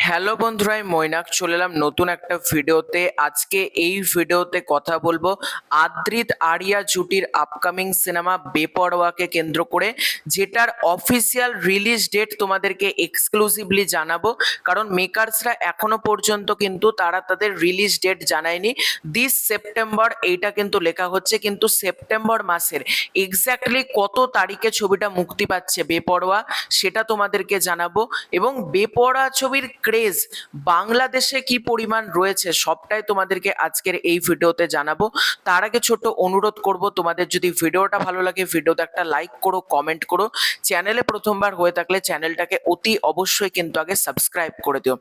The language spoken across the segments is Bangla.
হ্যালো বন্ধুরা, আমি মৈনাক চলে এলাম নতুন একটা ভিডিওতে। আজকে এই ভিডিওতে কথা বলবো আদ্রিত আরিয়া জুটির আপকামিং সিনেমা বেপরোয়াকে কেন্দ্র করে, যেটার অফিসিয়াল রিলিজ ডেট তোমাদেরকে এক্সক্লুসিভলি জানাবো। কারণ মেকার্সরা এখনো পর্যন্ত কিন্তু তারা তাদের রিলিজ ডেট জানায়নি। দিস সেপ্টেম্বর এইটা কিন্তু লেখা হচ্ছে, কিন্তু সেপ্টেম্বর মাসের এক্স্যাক্টলি কত তারিখে ছবিটা মুক্তি পাচ্ছে বেপরোয়া সেটা তোমাদেরকে জানাবো। এবং বেপরোয়া ছবির ক্রেজ বাংলাদেশে কি পরিমাণ রয়েছে সবটাই তোমাদেরকে আজকের এই ভিডিওতে জানাবো। তার আগে ছোট্ট অনুরোধ করব, তোমাদের যদি ভিডিওটা ভালো লাগে ভিডিওতে একটা লাইক করো, কমেন্ট করো। চ্যানেলে প্রথমবার হয়ে থাকলে চ্যানেলটাকে অতি অবশ্যই কিন্তু আগে সাবস্ক্রাইব করে দিও।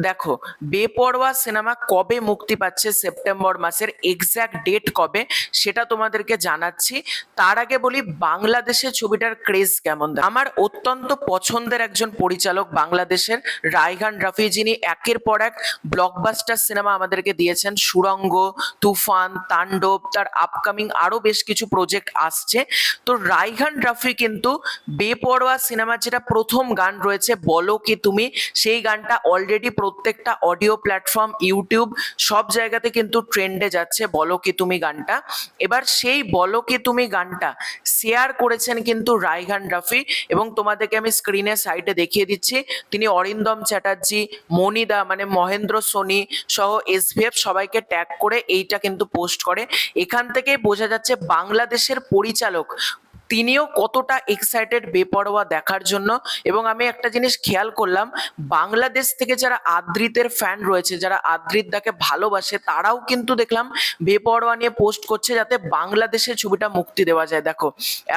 দেখো, বেপরোয়া সিনেমা কবে মুক্তি পাচ্ছে, সেপ্টেম্বর মাসের এক্স্যাক্ট ডেট কবে সেটা তোমাদেরকে জানাচ্ছি। তার আগে বলি বাংলাদেশে ছবিটার ক্রেজ কেমন। আমার অত্যন্ত পছন্দের একজন পরিচালক বাংলাদেশের রায়হান রাফি, যিনি একের পর এক ব্লকবাস্টার সিনেমা আমাদেরকে দিয়েছেন। সুড়ঙ্গ, তুফান, তাণ্ডব, তার আপকামিং আরো বেশ কিছু প্রজেক্ট আসছে। তো রায়হান রাফি কিন্তু বেপরোয়া সিনেমার যেটা প্রথম গান রয়েছে বলো কি তুমি, সেই গানটা অলরেডি প্রত্যেকটা অডিও প্ল্যাটফর্ম, ইউটিউব সব জায়গাতে কিন্তু ট্রেন্ডে যাচ্ছে বলো কি তুমি গানটা। এবার সেই বলো কি তুমি গানটা শেয়ার করেছেন কিন্তু রায়হান রাফি, এবং তোমাদেরকে আমি স্ক্রিনের সাইডে দেখিয়ে দিচ্ছি। তিনি অরিন্দম চ্যাটার্জি, মনিদা মানে মহেন্দ্র সোনি সহ এসভিএফ সবাইকে ট্যাগ করে এইটা কিন্তু পোস্ট করে। এখান থেকেই বোঝা যাচ্ছে বাংলাদেশের পরিচালক তিনিও কতটা এক্সাইটেড বেপরোয়া দেখার জন্য। এবং আমি একটা জিনিস খেয়াল করলাম, বাংলাদেশ থেকে যারা আদ্রিতের ফ্যান রয়েছে, যারা আদ্রিত দাকে ভালোবাসে, তারাও কিন্তু দেখলাম বেপরোয়া নিয়ে পোস্ট করছে যাতে বাংলাদেশের ছবিটা মুক্তি দেওয়া যায়। দেখো,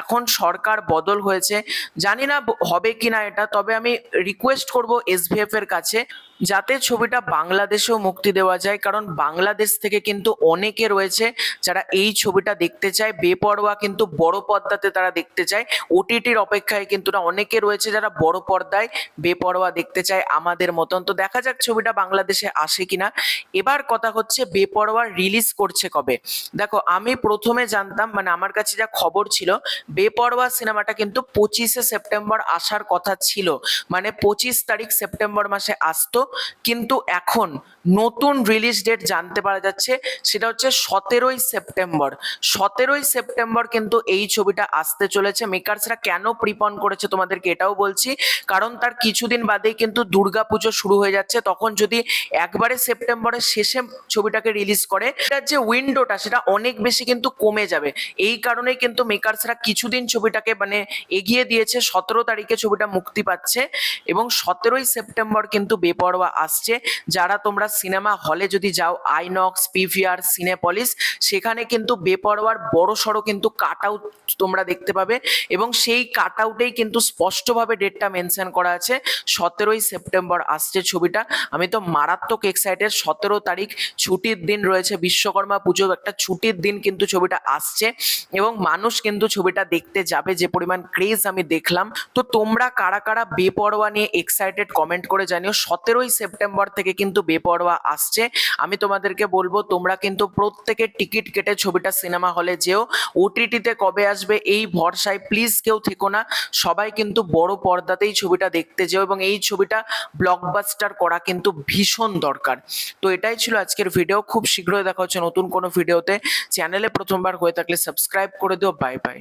এখন সরকার বদল হয়েছে, জানি না হবে কিনা এটা, তবে আমি রিকোয়েস্ট করব এসভিএফ এর কাছে যাতে ছবিটা বাংলাদেশেও মুক্তি দেওয়া যায়। কারণ বাংলাদেশ থেকে কিন্তু অনেকে রয়েছে যারা এই ছবিটা দেখতে চায়। বেপরোয়া কিন্তু বড় পর্দাতে তারা দেখতে চায়, ওটিটির অপেক্ষায় কিন্তু না, অনেকে রয়েছে যারা বড় পর্দায় বেপরোয়া দেখতে চায় আমাদের মতন। তো দেখা যাক ছবিটা বাংলাদেশে আসে কিনা। এবার কথা হচ্ছে বেপরোয়া রিলিজ করছে কবে। দেখো, আমি প্রথমে জানতাম, মানে আমার কাছে যা খবর ছিল, বেপরোয়া সিনেমাটা কিন্তু 25শে সেপ্টেম্বর আসার কথা ছিল, মানে 25 তারিখ সেপ্টেম্বর মাসে আসতো। কিন্তু এখন নতুন রিলিজ ডেট জানতে পারা যাচ্ছে, সেটা হচ্ছে 17ই সেপ্টেম্বর। 17ই সেপ্টেম্বর কিন্তু এই ছবিটা আসতে চলেছে। মেকার্সরা কেন প্রিপন করেছে তোমাদেরকে এটাও বলছি, কারণ তার কিছুদিন বাদেই কিন্তু দুর্গাপুজো শুরু হয়ে যাচ্ছে। তখন যদি একবারে সেপ্টেম্বরের শেষে ছবিটাকে রিলিজ করে, এটার যে উইন্ডোটা সেটা অনেক বেশি কিন্তু কমে যাবে। এই কারণেই কিন্তু মেকার্সরা কিছুদিন ছবিটাকে মানে এগিয়ে দিয়েছে, 17 তারিখে ছবিটা মুক্তি পাচ্ছে। এবং 17ই সেপ্টেম্বর কিন্তু বেপরোয়া আসছে। যারা তোমরা সিনেমা হলে যদি যাও, আইনক্স, পিভিআর, সিনেপলিস, সেখানে কিন্তু বেপরোয়ার বড় সড়ো কিন্তু কাট আউট তোমরা দেখতে পাবে। এবং সেই কাট আউটেই কিন্তু স্পষ্টভাবে ডেটটা মেনশন করা আছে, 17ই সেপ্টেম্বর আসছে ছবিটা। আমি তো মারাত্মক এক্সাইটেড। 17 তারিখ ছুটির দিন রয়েছে, বিশ্বকর্মা পুজো, একটা ছুটির দিন কিন্তু ছবিটা আসছে এবং মানুষ কিন্তু ছবিটা দেখতে যাবে, যে পরিমাণ ক্রেজ আমি দেখলাম। তো তোমরা কারা কারা বেপরোয়া নিয়ে এক্সাইটেড কমেন্ট করে জানিও। 17ই সেপ্টেম্বর থেকে কিন্তু বেপরোয়া আসছে। আমি তোমাদেরকে বলবো তোমরা কিন্তু প্রত্যেকের টিকিট কেটে ছবিটা সিনেমা হলে যেও। ওটিটিতে কবে আসবে এই ভরসায় প্লিজ কেউ থেকো না, সবাই কিন্তু বড় পর্দাতেই ছবিটা দেখতে যেও। এবং এই ছবিটা ব্লকবাস্টার করা কিন্তু ভীষণ দরকার। তো এটাই ছিল আজকের ভিডিও। খুব শীঘ্রই দেখা হচ্ছে নতুন কোনো ভিডিওতে। চ্যানেলে প্রথমবার হয়ে থাকলে সাবস্ক্রাইব করে দিও। Bye bye.